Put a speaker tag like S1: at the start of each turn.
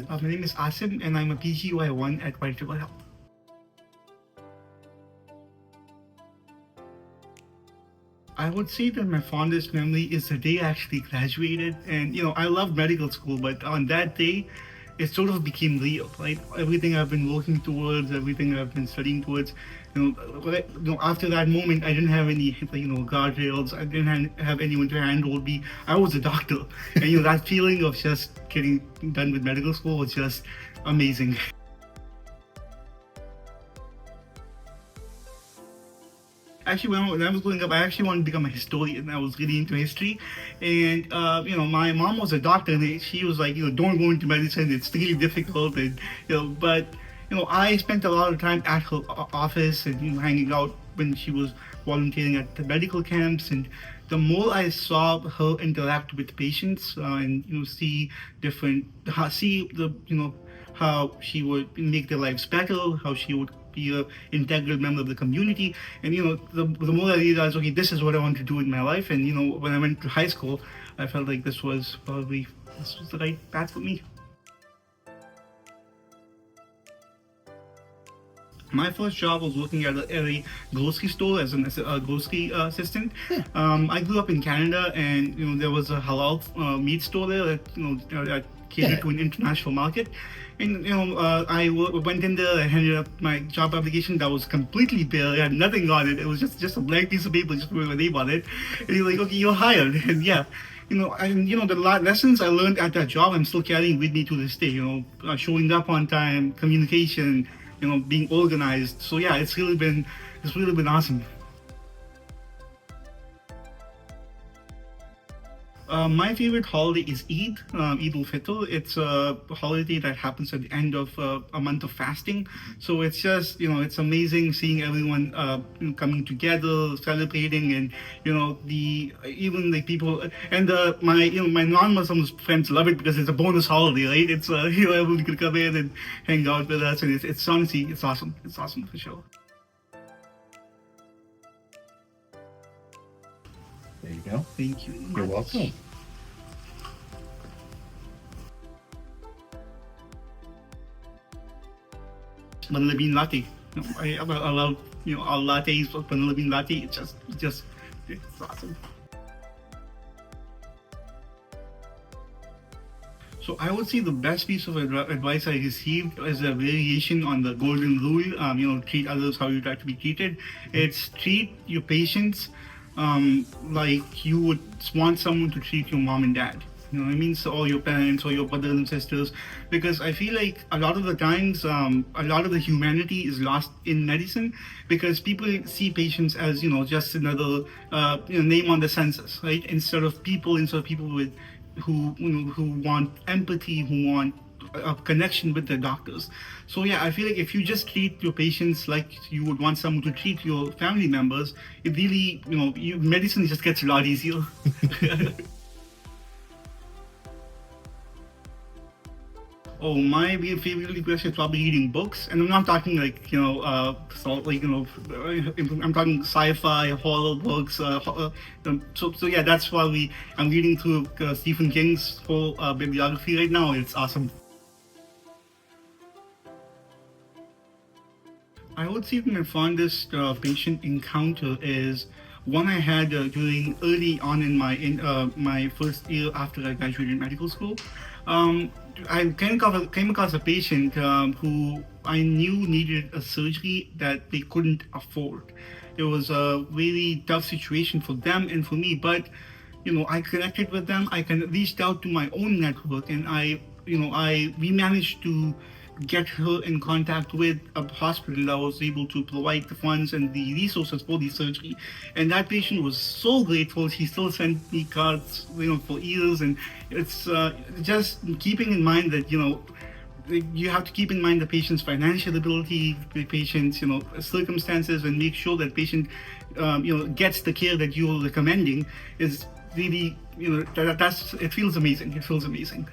S1: My name is Asim and I'm a PGY1 at Batesville Health. I would say that my fondest memory is the day I actually graduated. And I loved medical school, but on that day, it sort of became real, right? Everything I've been working towards, everything I've been studying towards, after that moment, I didn't have any, guardrails. I didn't have anyone to handhold me. I was a doctor, and that feeling of just getting done with medical school was just amazing. Actually, when I was growing up, I actually wanted to become a historian. I was really into history, and my mom was a doctor, and she was like, don't go into medicine. It's really difficult, and but I spent a lot of time at her office and hanging out when she was volunteering at the medical camps. And the more I saw her interact with patients and see see the how she would make their lives better, how she would be an integral member of the community. And the more I realized, okay, this is what I want to do in my life. And when I went to high school, I felt like this was the right path for me. My first job was working at a grocery store as a grocery assistant. I grew up in Canada, and there was a halal meat store there that catered to an international market. And I went in there. I handed up my job application that was completely bare. It had nothing on it. It was just a blank piece of paper, just with my name on it. And he's like, "Okay, you're hired." And yeah, the lessons I learned at that job, I'm still carrying with me to this day. Showing up on time, communication, being organized. So yeah, it's really been awesome. My favorite holiday is Eid, Eid al-Fitr. It's a holiday that happens at the end of a month of fasting. So it's just, it's amazing seeing everyone coming together, celebrating, and even the people and my non-Muslim friends love it because it's a bonus holiday, right? It's everyone can come in and hang out with us, and it's honestly it's awesome. It's awesome for sure.
S2: There you go.
S1: Thank you.
S2: You're welcome.
S1: Vanilla bean latte. I love all lattes, but vanilla bean latte. It's awesome. So I would say the best piece of advice I received is a variation on the golden rule. Treat others how you'd like to be treated. It's treat your patients like you would want someone to treat your mom and dad. You know what I mean? So, or your parents or your brothers and sisters. Because I feel like a lot of the times, a lot of the humanity is lost in medicine because people see patients as, just another name on the census, right? Instead of people with who want empathy, who want a connection with their doctors. So yeah, I feel like if you just treat your patients like you would want someone to treat your family members, it really, medicine just gets a lot easier. Oh, my favorite request is probably reading books, and I'm not talking like I'm talking sci-fi, horror books. So yeah, that's why I'm reading through Stephen King's whole bibliography right now. It's awesome. I would say that my fondest patient encounter is one I had during early on in my first year after I graduated medical school. I came across a patient who I knew needed a surgery that they couldn't afford. It was a really tough situation for them and for me, but I connected with them. I reached out to my own network, and we managed to get her in contact with a hospital that was able to provide the funds and the resources for the surgery. And that patient was so grateful. She still sent me cards, for years. And it's just keeping in mind that, you have to keep in mind the patient's financial ability, the patient's, circumstances, and make sure that patient, gets the care that you're recommending is really, it feels amazing. It feels amazing.